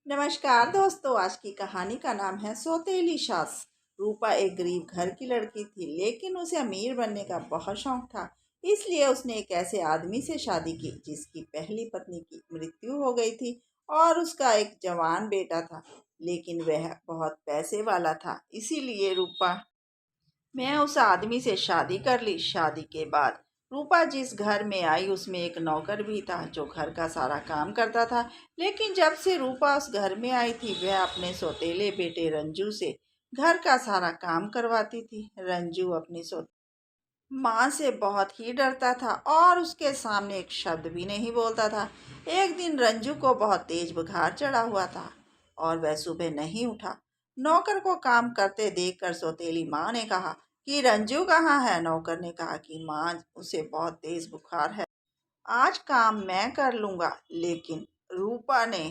नमस्कार दोस्तों। आज की कहानी का नाम है सौतेली सास। रूपा एक गरीब घर की लड़की थी, लेकिन उसे अमीर बनने का बहुत शौक था। इसलिए उसने एक ऐसे आदमी से शादी की जिसकी पहली पत्नी की मृत्यु हो गई थी और उसका एक जवान बेटा था, लेकिन वह बहुत पैसे वाला था। इसीलिए रूपा मैं उस आदमी से शादी कर ली। शादी के बाद रूपा जिस घर में आई उसमें एक नौकर भी था जो घर का सारा काम करता था। लेकिन जब से रूपा उस घर में आई थी वह अपने सौतेले बेटे रंजू से घर का सारा काम करवाती थी। रंजू अपनी माँ से बहुत ही डरता था और उसके सामने एक शब्द भी नहीं बोलता था। एक दिन रंजू को बहुत तेज बुखार चढ़ा हुआ था और वह सुबह नहीं उठा। नौकर को काम करते देखकर सौतेली माँ ने कहा कि रंजू कहाँ है। नौकर ने कहा कि माँ, उसे बहुत तेज बुखार है, आज काम मैं कर लूँगा। लेकिन रूपा ने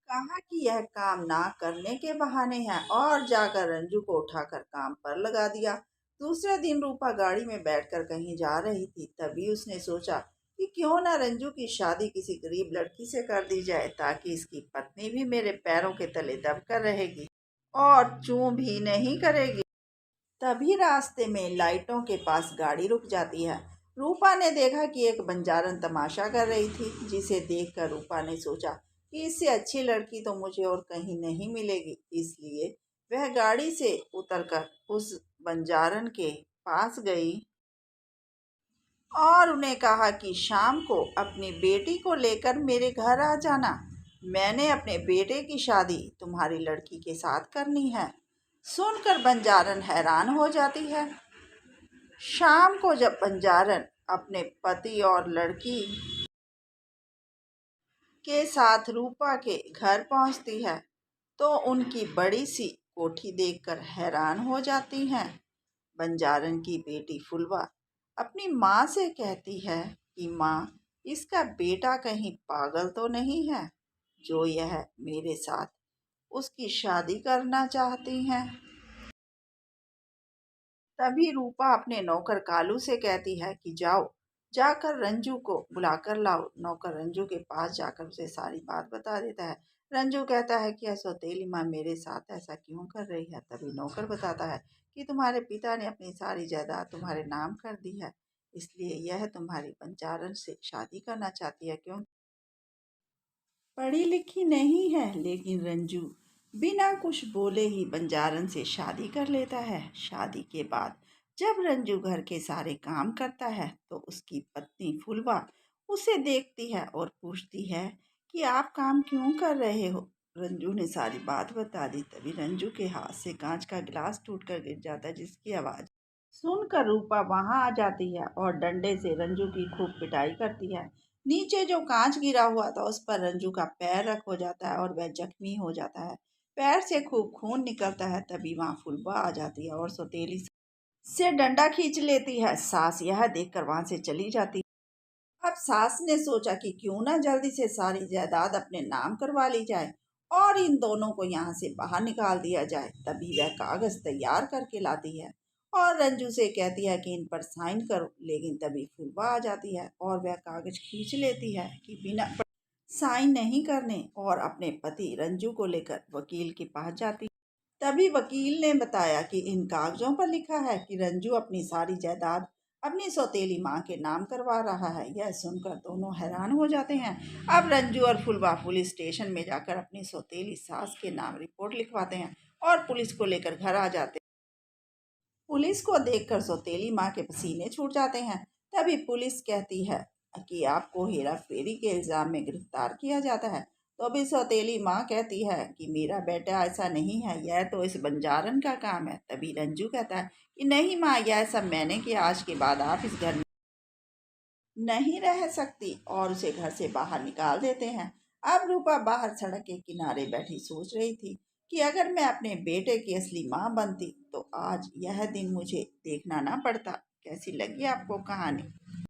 कहा कि यह काम ना करने के बहाने है और जाकर रंजू को उठाकर काम पर लगा दिया। दूसरे दिन रूपा गाड़ी में बैठकर कहीं जा रही थी। तभी उसने सोचा कि क्यों ना रंजू की शादी किसी गरीब लड़की से कर दी जाए, ताकि इसकी पत्नी भी मेरे पैरों के तले दबकर रहेगी और चूं भी नहीं करेगी। तभी रास्ते में लाइटों के पास गाड़ी रुक जाती है। रूपा ने देखा कि एक बंजारन तमाशा कर रही थी, जिसे देखकर रूपा ने सोचा कि इससे अच्छी लड़की तो मुझे और कहीं नहीं मिलेगी। इसलिए वह गाड़ी से उतरकर उस बंजारन के पास गई और उन्हें कहा कि शाम को अपनी बेटी को लेकर मेरे घर आ जाना। मैंने अपने बेटे की शादी तुम्हारी लड़की के साथ करनी है। सुनकर बंजारन हैरान हो जाती है। शाम को जब बंजारन अपने पति और लड़की के साथ रूपा के घर पहुंचती है तो उनकी बड़ी सी कोठी देखकर हैरान हो जाती हैं। बंजारन की बेटी फुलवा अपनी माँ से कहती है कि माँ, इसका बेटा कहीं पागल तो नहीं है जो यह मेरे साथ उसकी शादी करना चाहती हैं। तभी रूपा अपने नौकर कालू से कहती है कि जाओ, जाकर रंजू को बुलाकर लाओ। नौकर रंजू के पास जाकर उसे सारी बात बता देता है। रंजू कहता है कि सौतेली माँ मेरे साथ ऐसा क्यों कर रही है। तभी नौकर बताता है कि तुम्हारे पिता ने अपनी सारी जायदाद तुम्हारे नाम कर दी है, इसलिए यह तुम्हारी बंजारन से शादी करना चाहती है। क्यों पढ़ी लिखी नहीं है, लेकिन रंजू बिना कुछ बोले ही बंजारन से शादी कर लेता है। शादी के बाद जब रंजू घर के सारे काम करता है तो उसकी पत्नी फुलवा उसे देखती है और पूछती है कि आप काम क्यों कर रहे हो। रंजू ने सारी बात बता दी। तभी रंजू के हाथ से कांच का गिलास टूटकर गिर जाता है, जिसकी आवाज़ सुनकर रूपा वहां आ जाती है और डंडे से रंजू की खूब पिटाई करती है। नीचे जो कांच गिरा हुआ था उस पर रंजू का पैर रख हो जाता है और वह जख्मी हो जाता है। पैर से खूब खून निकलता है। तभी वहां फुलवा आ जाती है और सौतेली से डंडा खींच लेती है। सास यह देखकर वहां से चली जाती है। अब सास ने सोचा कि क्यों ना जल्दी से सारी जायदाद अपने नाम करवा ली जाए और इन दोनों को यहाँ से बाहर निकाल दिया जाए। तभी वह कागज तैयार करके लाती है और रंजू से कहती है कि इन पर साइन करो। लेकिन तभी फुलवा आ जाती है और वह कागज खींच लेती है कि बिना साइन नहीं करने, और अपने पति रंजू को लेकर वकील के पास जाती। तभी वकील ने बताया कि इन कागजों पर लिखा है कि रंजू अपनी सारी जायदाद अपनी सौतेली माँ के नाम करवा रहा है। यह सुनकर दोनों हैरान हो जाते हैं। अब रंजू और फुलवा पुलिस स्टेशन में जाकर अपनी सौतेली सास के नाम रिपोर्ट लिखवाते हैं और पुलिस को लेकर घर आ जाते हैं। पुलिस को देखकर सौतेली माँ के पसीने छूट जाते हैं। तभी पुलिस कहती है कि आपको हेरा फेरी के इल्जाम में गिरफ्तार किया जाता है। तो अभी सौतेली माँ कहती है कि मेरा बेटा ऐसा नहीं है, यह तो इस बंजारन का काम है। तभी रंजू कहता है कि नहीं माँ, यह सब मैंने किया, आज के बाद आप इस घर में नहीं रह सकती, और उसे घर से बाहर निकाल देते हैं। अब रूपा बाहर सड़क के किनारे बैठी सोच रही थी कि अगर मैं अपने बेटे की असली माँ बनती तो आज यह दिन मुझे देखना ना पड़ता। कैसी लगी आपको कहानी?